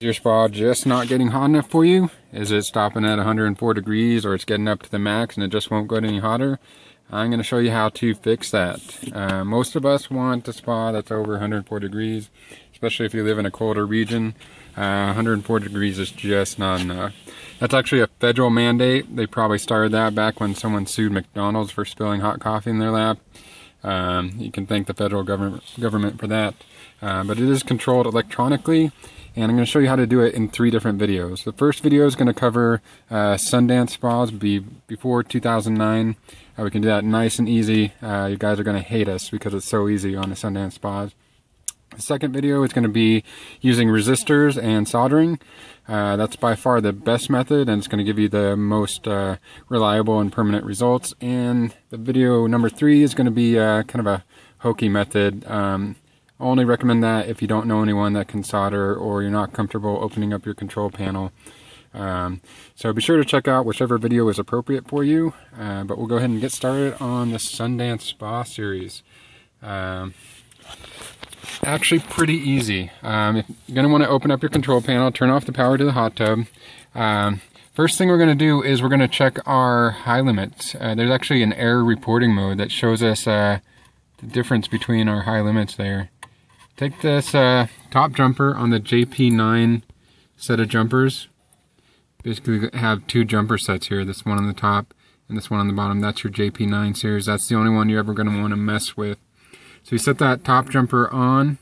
Your spa just not getting hot enough for you? Is it stopping at 104 degrees, or it's getting up to the max and it just won't get any hotter? I'm going to show you how to fix that. Most of us want a spa that's over 104 degrees, especially if you live in a colder region. 104 degrees is just not enough. That's actually a federal mandate. They probably started that back when someone sued McDonald's for spilling hot coffee in their lap. You can thank the federal government for that. But it is controlled electronically, and I'm going to show you how to do it in 3 different videos. The first video is going to cover Sundance Spas before 2009. We can do that nice and easy. You guys are going to hate us because it's so easy on the Sundance Spas. The second video is going to be using resistors and soldering. That's by far the best method, and it's going to give you the most reliable and permanent results. And the video number 3 is going to be kind of a Hokey method. I only recommend that if you don't know anyone that can solder, or you're not comfortable opening up your control panel. So be sure to check out whichever video is appropriate for you. But we'll go ahead and get started on the Sundance Spa series. Actually pretty easy. If you're going to want to open up your control panel, turn off the power to the hot tub. First thing we're going to do is we're going to check our high limits. There's actually an error reporting mode that shows us the difference between our high limits there. Take this top jumper on the JP9 set of jumpers. Basically have 2 jumper sets here, this one on the top and this one on the bottom. That's your JP9 series. That's the only one you're ever going to want to mess with. So you set that top jumper on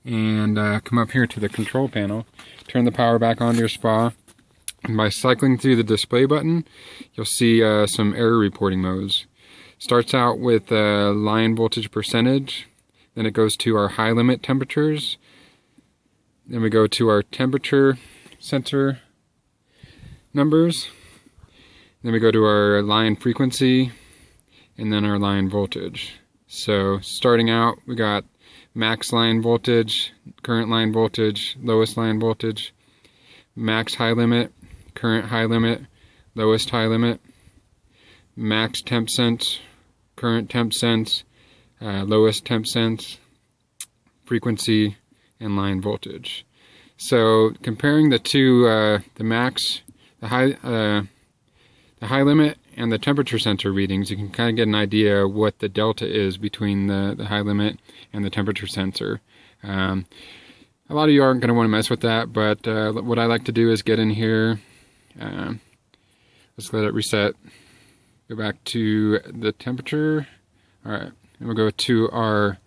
and come up here to the control panel. Turn the power back on to your spa. And by cycling through the display button, you'll see some error reporting modes. Starts out with line voltage percentage. Then it goes to our high limit temperatures. Then we go to our temperature sensor numbers. Then we go to our line frequency, and then our line voltage. So starting out, we got max line voltage, current line voltage, lowest line voltage, max high limit, current high limit, lowest high limit, max temp sense, current temp sense, lowest temp sense, frequency, and line voltage. So comparing the two, the high limit and the temperature sensor readings, you can kind of get an idea of what the delta is between the high limit and the temperature sensor. A lot of you aren't going to want to mess with that, but what I like to do is get in here. Let's let it reset. Go back to the temperature. Alright, and we'll go to our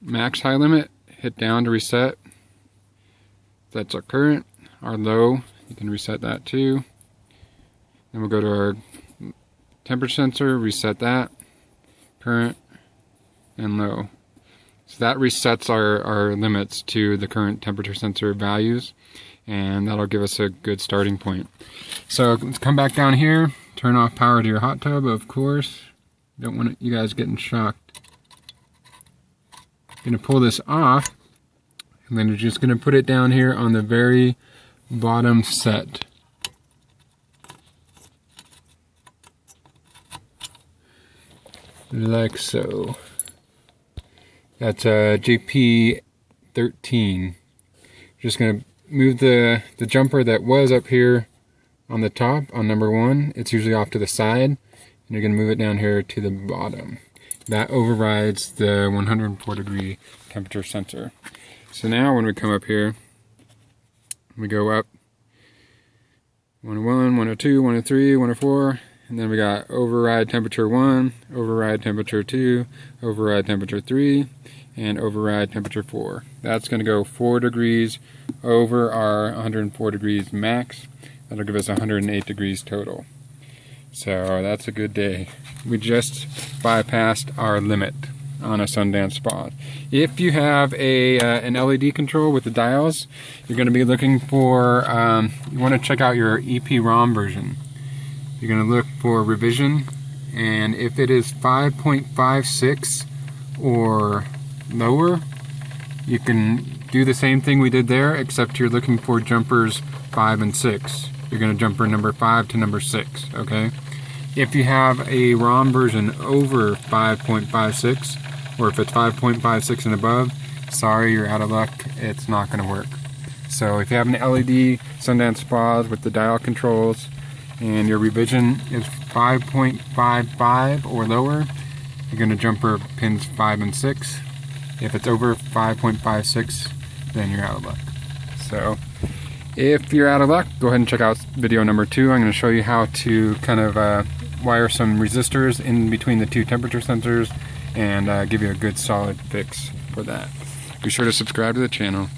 max high limit, hit down to reset. That's our current. Our low, you can reset that too. Then we'll go to our temperature sensor, reset that, current, and low. So that resets our limits to the current temperature sensor values, and that'll give us a good starting point. So let's come back down here, turn off power to your hot tub, of course. Don't want you guys getting shocked. Gonna pull this off, and then you're just gonna put it down here on the very bottom set. Like so. That's JP13. Just gonna move the jumper that was up here on the top on number 1. It's usually off to the side. And you're going to move it down here to the bottom. That overrides the 104 degree temperature sensor. So now when we come up here, we go up 101, 102, 103, 104, and then we got override temperature 1, override temperature 2, override temperature 3, and override temperature 4. That's going to go 4 degrees over our 104 degrees max. That'll give us 108 degrees total. So that's a good day. We just bypassed our limit on a Sundance Spa. If you have an LED control with the dials, you're going to be looking for, you want to check out your EEPROM version. You're going to look for revision, and if it is 5.56 or lower, you can do the same thing we did there, except you're looking for jumpers 5 and 6. You're going to jumper number 5 to number 6, okay? If you have a ROM version over 5.56, or if it's 5.56 and above, sorry, you're out of luck. It's not going to work. So if you have an LED Sundance Spas with the dial controls and your revision is 5.55 or lower, you're going to jumper pins 5 and 6. If it's over 5.56, then you're out of luck. So if you're out of luck, go ahead and check out video number 2. I'm going to show you how to kind of wire some resistors in between the 2 temperature sensors and give you a good solid fix for that. Be sure to subscribe to the channel.